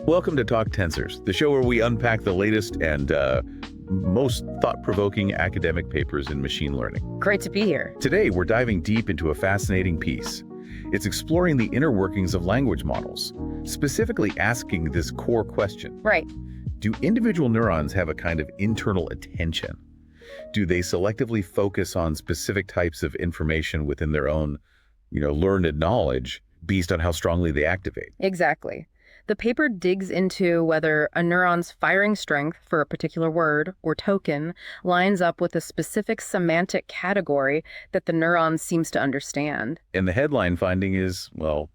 Welcome to TalkTensors, the show where we unpack the latest and most thought-provoking academic papers in machine learning. Great to be here. Today, we're diving deep into a fascinating piece. It's exploring the inner workings of language models, specifically asking this core question. Right. Do individual neurons have a kind of internal attention? Do they selectively focus on specific types of information within their own, learned knowledge based on how strongly they activate? Exactly. The paper digs into whether a neuron's firing strength for a particular word or token lines up with a specific semantic category that the neuron seems to understand. And the headline finding is, well,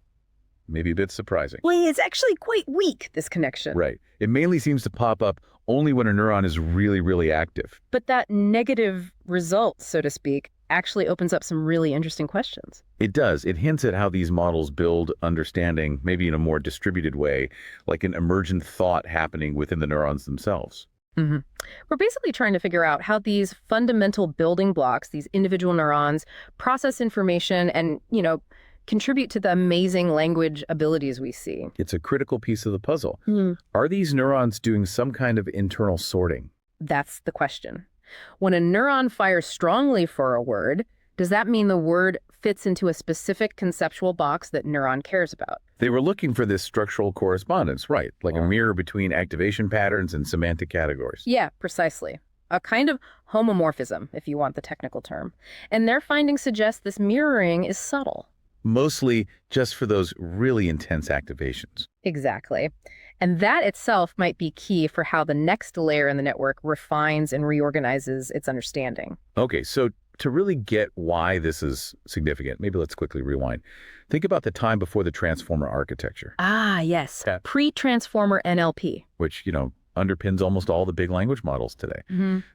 maybe a bit surprising. Well, it's actually quite weak, this connection. Right. It mainly seems to pop up only when a neuron is really, really active. But that negative result, so to speak, actually opens up some really interesting questions. It does. It hints at how these models build understanding, maybe in a more distributed way, like an emergent thought happening within the neurons themselves. Mm-hmm. We're basically trying to figure out how these fundamental building blocks, these individual neurons, process information and, contribute to the amazing language abilities we see. It's a critical piece of the puzzle. Are these neurons doing some kind of internal sorting? That's the question. When a neuron fires strongly for a word, does that mean the word fits into a specific conceptual box that neuron cares about? They were looking for this structural correspondence, right? Like a mirror between activation patterns and semantic categories. Yeah, precisely. A kind of homomorphism, if you want the technical term. And their findings suggest this mirroring is subtle. Mostly just for those really intense activations. Exactly. And that itself might be key for how the next layer in the network refines and reorganizes its understanding. Okay, so to really get why this is significant, maybe let's quickly rewind. Think about the time before the transformer architecture. Ah, yes. Pre-transformer NLP. Which, underpins almost all the big language models today.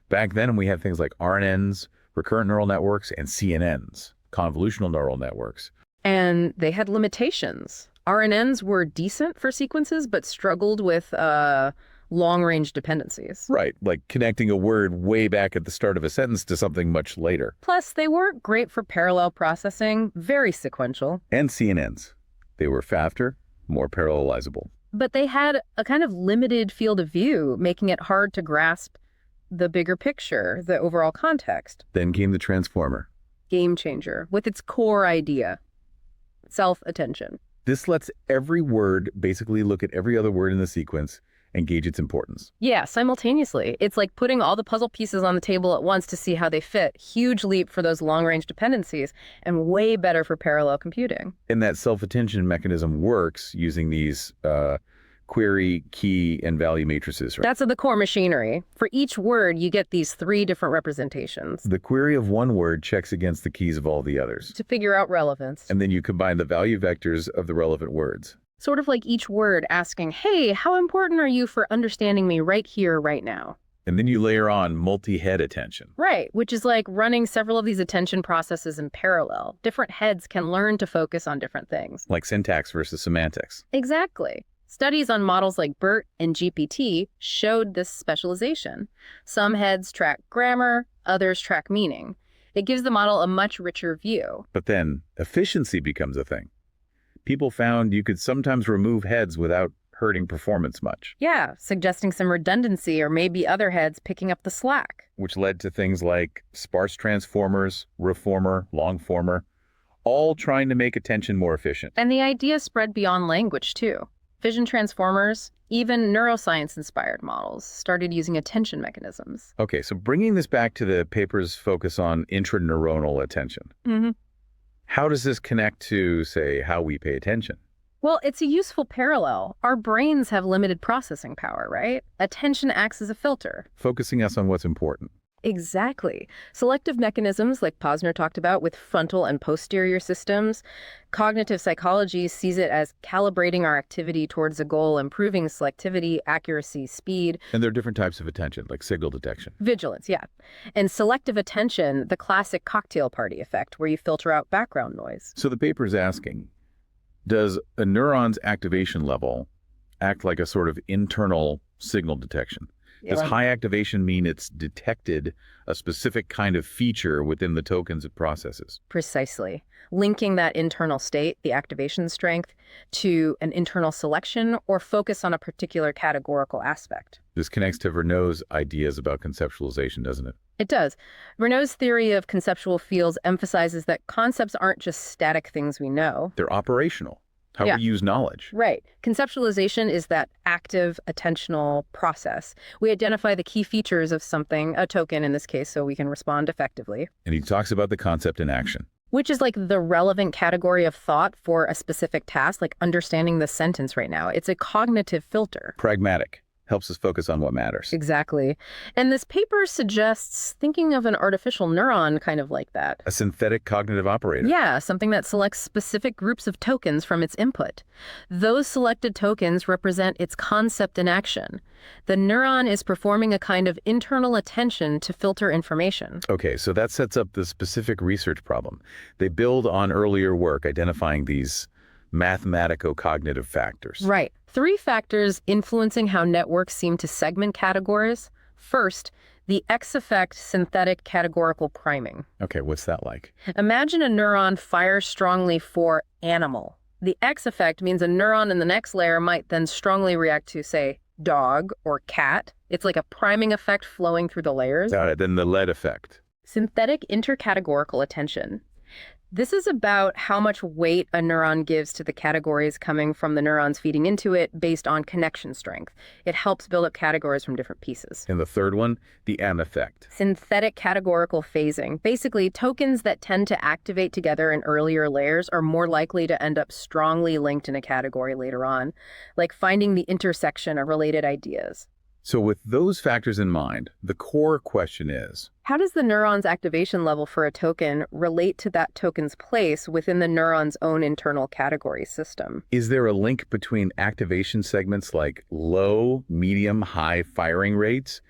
Back then, we had things like RNNs, recurrent neural networks, and CNNs, convolutional neural networks. And they had limitations. RNNs were decent for sequences, but struggled with long-range dependencies. Right, like connecting a word way back at the start of a sentence to something much later. Plus, they weren't great for parallel processing, very sequential. And CNNs. They were faster, more parallelizable. But they had a kind of limited field of view, making it hard to grasp the bigger picture, the overall context. Then came the transformer. Game changer, with its core idea. Self-attention. This lets every word basically look at every other word in the sequence and gauge its importance. Yeah, simultaneously. It's like putting all the puzzle pieces on the table at once to see how they fit. Huge leap for those long-range dependencies and way better for parallel computing. And that self-attention mechanism works using these query, key, and value matrices, right? That's the core machinery. For each word, you get these 3 different representations. The query of one word checks against the keys of all the others. To figure out relevance. And then you combine the value vectors of the relevant words. Sort of like each word asking, hey, how important are you for understanding me right here, right now? And then you layer on multi-head attention. Right, which is like running several of these attention processes in parallel. Different heads can learn to focus on different things. Like syntax versus semantics. Exactly. Studies on models like BERT and GPT showed this specialization. Some heads track grammar, others track meaning. It gives the model a much richer view. But then efficiency becomes a thing. People found you could sometimes remove heads without hurting performance much. Yeah, suggesting some redundancy or maybe other heads picking up the slack. Which led to things like sparse transformers, reformer, longformer, all trying to make attention more efficient. And the idea spread beyond language, too. Vision transformers, even neuroscience-inspired models started using attention mechanisms. Okay, so bringing this back to the paper's focus on intra-neuronal attention. How does this connect to, say, how we pay attention? Well, it's a useful parallel. Our brains have limited processing power, right? Attention acts as a filter. Focusing us on what's important. Exactly. Selective mechanisms like Posner talked about with frontal and posterior systems. Cognitive psychology sees it as calibrating our activity towards a goal, improving selectivity, accuracy, speed. And there are different types of attention, like signal detection. Vigilance, yeah. And selective attention, the classic cocktail party effect, where you filter out background noise. So the paper is asking, does a neuron's activation level act like a sort of internal signal detection? Does high activation mean it's detected a specific kind of feature within the tokens it processes? Precisely. Linking that internal state, the activation strength, to an internal selection or focus on a particular categorical aspect. This connects to Vernau's ideas about conceptualization, doesn't it? It does. Vernau's theory of conceptual fields emphasizes that concepts aren't just static things we know. They're operational. How we use knowledge. Right. Conceptualization is that active attentional process. We identify the key features of something, a token in this case, so we can respond effectively. And he talks about the concept in action. Which is like the relevant category of thought for a specific task, like understanding the sentence right now. It's a cognitive filter. Pragmatic. Helps us focus on what matters. Exactly. And this paper suggests thinking of an artificial neuron kind of like that. A synthetic cognitive operator. Yeah, something that selects specific groups of tokens from its input. Those selected tokens represent its concept in action. The neuron is performing a kind of internal attention to filter information. Okay, so that sets up the specific research problem. They build on earlier work identifying these mathematico-cognitive factors. Right. 3 factors influencing how networks seem to segment categories. First, the X-effect synthetic categorical priming. Okay, what's that like? Imagine a neuron fires strongly for animal. The X-effect means a neuron in the next layer might then strongly react to, say, dog or cat. It's like a priming effect flowing through the layers. Then the lead effect. Synthetic intercategorical attention. This is about how much weight a neuron gives to the categories coming from the neurons feeding into it based on connection strength. It helps build up categories from different pieces. And the third one, the M effect. Synthetic categorical phasing. Basically, tokens that tend to activate together in earlier layers are more likely to end up strongly linked in a category later on, like finding the intersection of related ideas. So with those factors in mind, the core question is, how does the neuron's activation level for a token relate to that token's place within the neuron's own internal category system? Is there a link between activation segments like low, medium, high firing rates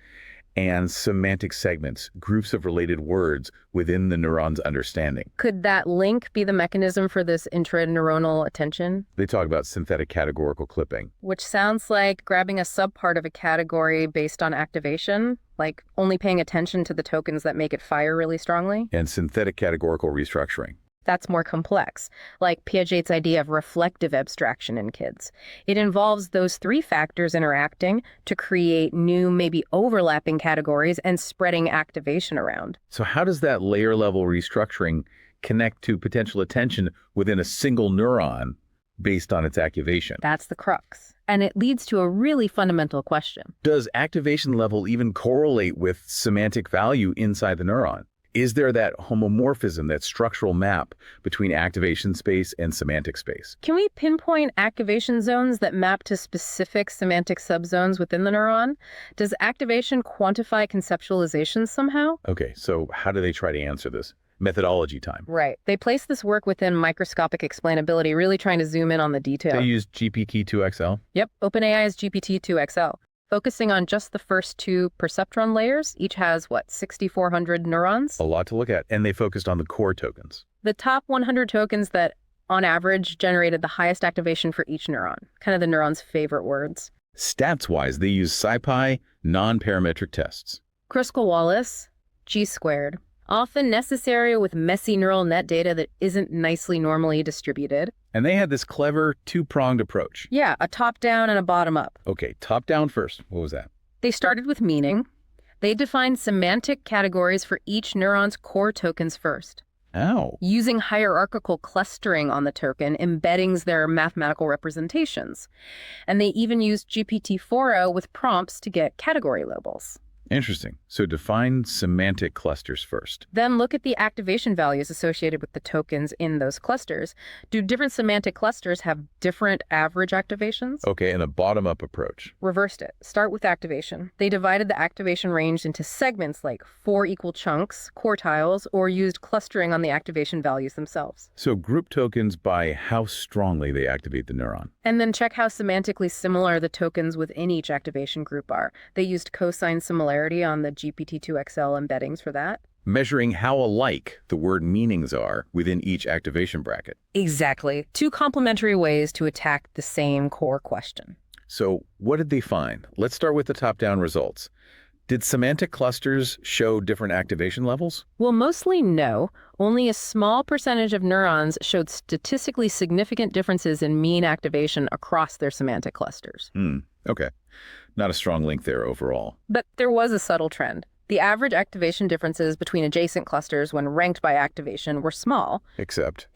and semantic segments, groups of related words within the neuron's understanding? Could that link be the mechanism for this intra-neuronal attention? They talk about synthetic categorical clipping. Which sounds like grabbing a subpart of a category based on activation, like only paying attention to the tokens that make it fire really strongly. And synthetic categorical restructuring. That's more complex, like Piaget's idea of reflective abstraction in kids. It involves those 3 factors interacting to create new, maybe overlapping categories and spreading activation around. So how does that layer-level restructuring connect to potential attention within a single neuron based on its activation? That's the crux. And it leads to a really fundamental question. Does activation level even correlate with semantic value inside the neuron? Is there that homomorphism, that structural map between activation space and semantic space? Can we pinpoint activation zones that map to specific semantic subzones within the neuron? Does activation quantify conceptualization somehow? Okay, so how do they try to answer this? Methodology time. Right. They place this work within microscopic explainability, really trying to zoom in on the detail. They use GPT-2XL? Yep, OpenAI's GPT-2XL. Focusing on just the first 2 perceptron layers, each has, 6,400 neurons? A lot to look at. And they focused on the core tokens. The top 100 tokens that, on average, generated the highest activation for each neuron. Kind of the neuron's favorite words. Stats-wise, they use SciPy non-parametric tests. Kruskal-Wallis, G-squared. Often necessary with messy neural net data that isn't nicely normally distributed. And they had this clever 2-pronged approach. Yeah, a top-down and a bottom-up. Okay, top-down first. What was that? They started with meaning. They defined semantic categories for each neuron's core tokens first. Oh. Using hierarchical clustering on the token embeddings their mathematical representations. And they even used GPT-4o with prompts to get category labels. Interesting. So define semantic clusters first. Then look at the activation values associated with the tokens in those clusters. Do different semantic clusters have different average activations? Okay, and a bottom-up approach. Reversed it. Start with activation. They divided the activation range into segments like 4 equal chunks, quartiles, or used clustering on the activation values themselves. So group tokens by how strongly they activate the neuron. And then check how semantically similar the tokens within each activation group are. They used cosine similarity on the GPT-2XL embeddings for that. Measuring how alike the word meanings are within each activation bracket. Exactly. 2 complementary ways to attack the same core question. So what did they find? Let's start with the top-down results. Did semantic clusters show different activation levels? Well, mostly no. Only a small percentage of neurons showed statistically significant differences in mean activation across their semantic clusters. Okay. Not a strong link there overall. But there was a subtle trend. The average activation differences between adjacent clusters when ranked by activation were small. Except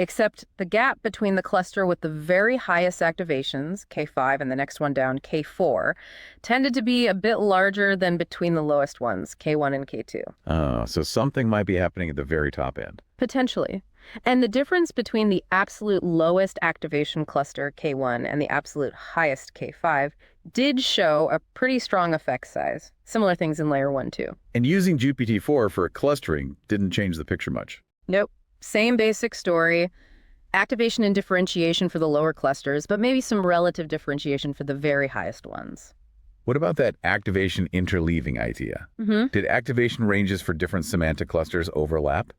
the gap between the cluster with the very highest activations, K5 and the next one down, K4, tended to be a bit larger than between the lowest ones, K1 and K2. So something might be happening at the very top end. Potentially. And the difference between the absolute lowest activation cluster, K1, and the absolute highest, K5, did show a pretty strong effect size. Similar things in layer 1, too. And using GPT-4 for clustering didn't change the picture much. Nope. Same basic story. Activation and differentiation for the lower clusters, but maybe some relative differentiation for the very highest ones. What about that activation interleaving idea? Did activation ranges for different semantic clusters overlap?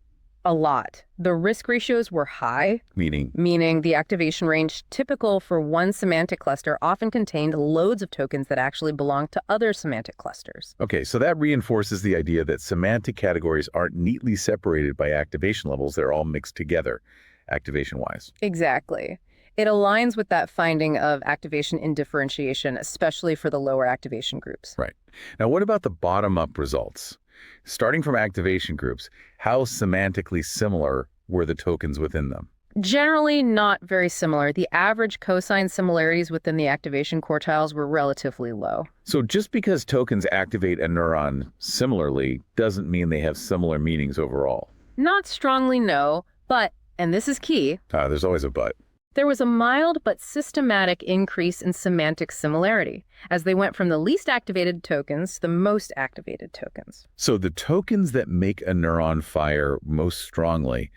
A lot. The risk ratios were high. Meaning the activation range typical for one semantic cluster often contained loads of tokens that actually belong to other semantic clusters. Okay, so that reinforces the idea that semantic categories aren't neatly separated by activation levels. They're all mixed together, activation-wise. Exactly. It aligns with that finding of activation indifferentiation, especially for the lower activation groups. Right. Now, what about the bottom-up results? Starting from activation groups, how semantically similar were the tokens within them? Generally not very similar. The average cosine similarities within the activation quartiles were relatively low. So just because tokens activate a neuron similarly doesn't mean they have similar meanings overall. Not strongly, no, but, and this is key, There's always a but. there was a mild but systematic increase in semantic similarity as they went from the least activated tokens to the most activated tokens. So the tokens that make a neuron fire most strongly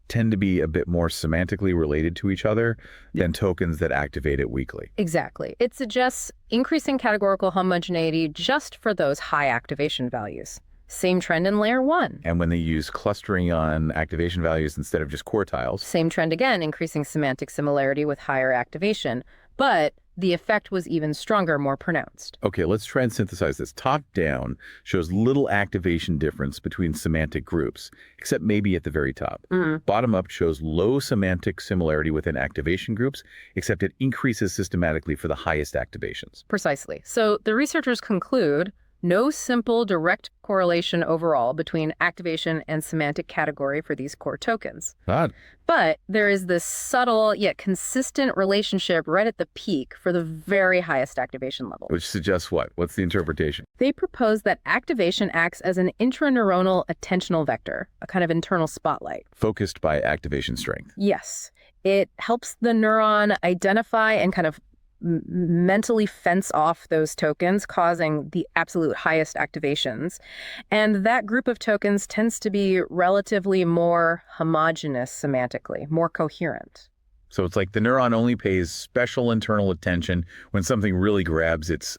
tend to be a bit more semantically related to each other than tokens that activate it weakly. Exactly. It suggests increasing categorical homogeneity just for those high activation values. Same trend in layer 1. And when they use clustering on activation values instead of just quartiles. Same trend again, increasing semantic similarity with higher activation. But the effect was even stronger, more pronounced. Okay, let's try and synthesize this. Top down shows little activation difference between semantic groups, except maybe at the very top. Bottom up shows low semantic similarity within activation groups, except it increases systematically for the highest activations. Precisely. So the researchers conclude no simple direct correlation overall between activation and semantic category for these core tokens. Odd. But there is this subtle yet consistent relationship right at the peak for the very highest activation level. Which suggests what? What's the interpretation? They propose that activation acts as an intra-neuronal attentional vector, a kind of internal spotlight. Focused by activation strength. Yes. It helps the neuron identify and kind of mentally fence off those tokens, causing the absolute highest activations. And that group of tokens tends to be relatively more homogeneous semantically, more coherent. So it's like the neuron only pays special internal attention when something really grabs its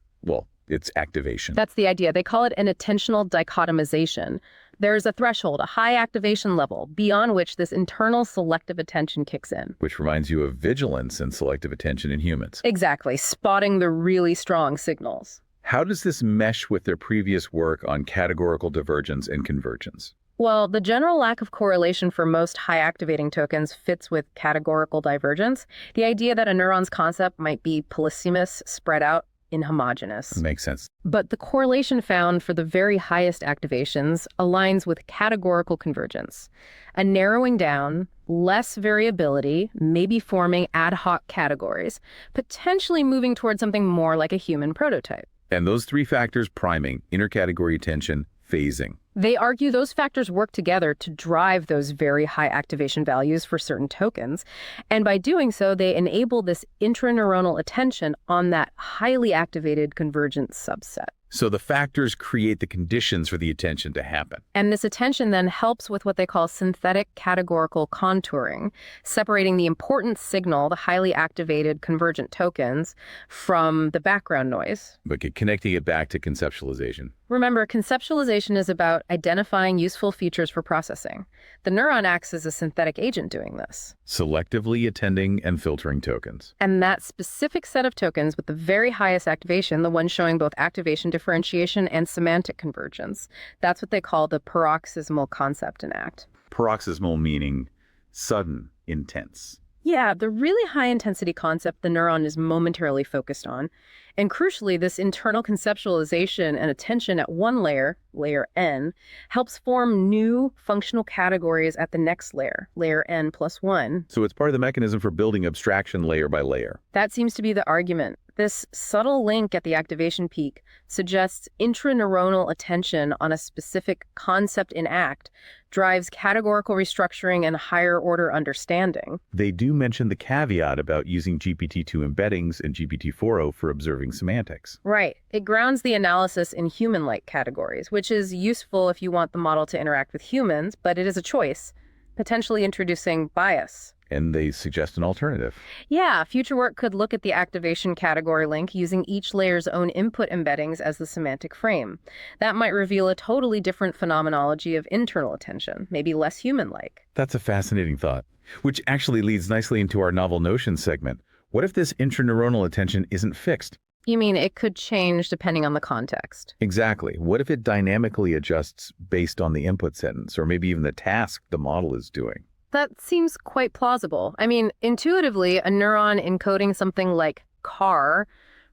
activation. That's the idea. They call it an attentional dichotomization. There's a threshold, a high activation level, beyond which this internal selective attention kicks in. Which reminds you of vigilance and selective attention in humans. Exactly, spotting the really strong signals. How does this mesh with their previous work on categorical divergence and convergence? Well, the general lack of correlation for most high-activating tokens fits with categorical divergence, the idea that a neuron's concept might be polysemous, spread out, inhomogeneous. Makes sense. But the correlation found for the very highest activations aligns with categorical convergence, a narrowing down, less variability, maybe forming ad hoc categories, potentially moving towards something more like a human prototype. And those three factors, priming, intercategory attention, phasing. They argue those factors work together to drive those very high activation values for certain tokens. And by doing so, they enable this intraneuronal attention on that highly activated convergence subset. So the factors create the conditions for the attention to happen. And this attention then helps with what they call synthetic categorical contouring, separating the important signal, the highly activated convergent tokens, from the background noise. But connecting it back to conceptualization. Remember, conceptualization is about identifying useful features for processing. The neuron acts as a synthetic agent doing this. Selectively attending and filtering tokens. And that specific set of tokens with the very highest activation, the one showing both activation differentiation and semantic convergence, that's what they call the paroxysmal concept and act. Paroxysmal meaning sudden, intense. Yeah, the really high-intensity concept the neuron is momentarily focused on. And crucially, this internal conceptualization and attention at one layer, layer N, helps form new functional categories at the next layer, layer N plus 1. So it's part of the mechanism for building abstraction layer by layer. That seems to be the argument. This subtle link at the activation peak suggests intra-neuronal attention on a specific concept in act drives categorical restructuring and higher-order understanding. They do mention the caveat about using GPT-2 embeddings and GPT-4o for observing semantics. Right. It grounds the analysis in human-like categories, which is useful if you want the model to interact with humans, but it is a choice, potentially introducing bias. And they suggest an alternative. Yeah, future work could look at the activation category link using each layer's own input embeddings as the semantic frame. That might reveal a totally different phenomenology of internal attention, maybe less human-like. That's a fascinating thought, which actually leads nicely into our novel notions segment. What if this intraneuronal attention isn't fixed? You mean it could change depending on the context? Exactly. What if it dynamically adjusts based on the input sentence, or maybe even the task the model is doing? That seems quite plausible. I mean, intuitively, a neuron encoding something like car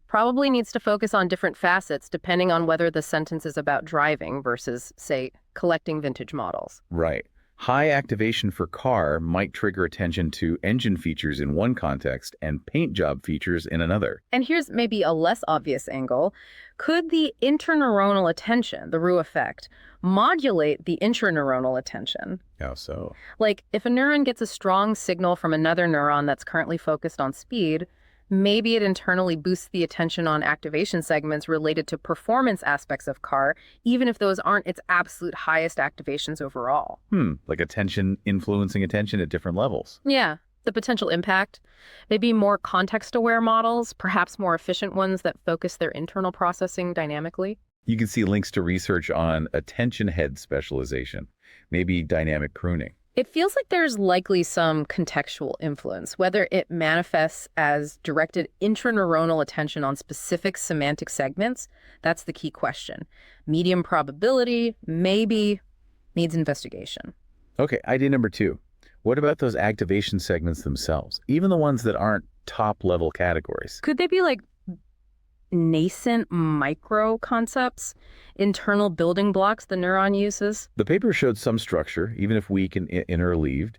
probably needs to focus on different facets depending on whether the sentence is about driving versus, say, collecting vintage models. Right. High activation for car might trigger attention to engine features in one context and paint job features in another. And here's maybe a less obvious angle. Could the interneuronal attention, the Roux effect, modulate the intraneuronal attention? How so? Like, if a neuron gets a strong signal from another neuron that's currently focused on speed, maybe it internally boosts the attention on activation segments related to performance aspects of car, even if those aren't its absolute highest activations overall. Like attention influencing attention at different levels. Yeah, the potential impact. Maybe more context-aware models, perhaps more efficient ones that focus their internal processing dynamically. You can see links to research on attention head specialization, maybe dynamic pruning. It feels like there's likely some contextual influence, whether it manifests as directed intraneuronal attention on specific semantic segments. That's the key question. Medium probability, maybe, needs investigation. Okay, idea number 2. What about those activation segments themselves, even the ones that aren't top-level categories? Could they be like nascent micro concepts, internal building blocks the neuron uses? The paper showed some structure, even if weak and interleaved.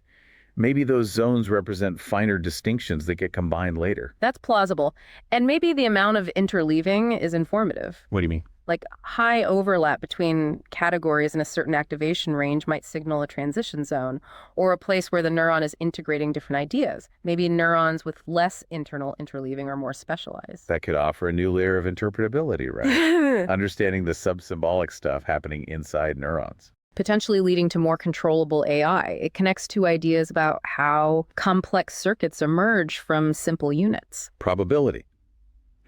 Maybe those zones represent finer distinctions that get combined later. That's plausible. And maybe the amount of interleaving is informative. What do you mean? Like high overlap between categories in a certain activation range might signal a transition zone, or a place where the neuron is integrating different ideas. Maybe neurons with less internal interleaving are more specialized. That could offer a new layer of interpretability, right? Understanding the subsymbolic stuff happening inside neurons. Potentially leading to more controllable AI. It connects two ideas about how complex circuits emerge from simple units. Probability.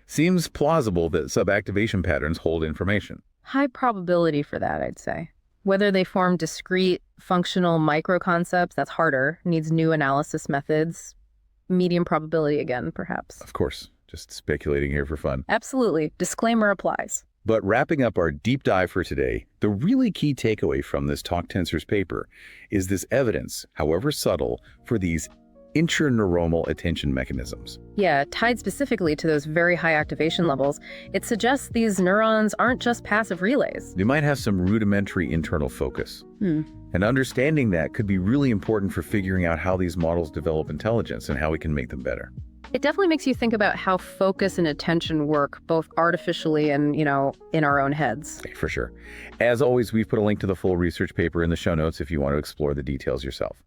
Seems plausible that subactivation patterns hold information. High probability for that, I'd say. Whether they form discrete, functional microconcepts, that's harder, needs new analysis methods. Medium probability again, perhaps. Of course, just speculating here for fun. Absolutely. Disclaimer applies. But wrapping up our deep dive for today, the really key takeaway from this TalkTensors paper is this evidence, however subtle, for these intraneuronal attention mechanisms. Yeah, tied specifically to those very high activation levels, it suggests these neurons aren't just passive relays. They might have some rudimentary internal focus. And understanding that could be really important for figuring out how these models develop intelligence and how we can make them better. It definitely makes you think about how focus and attention work, both artificially and, in our own heads. For sure. As always, we've put a link to the full research paper in the show notes if you want to explore the details yourself.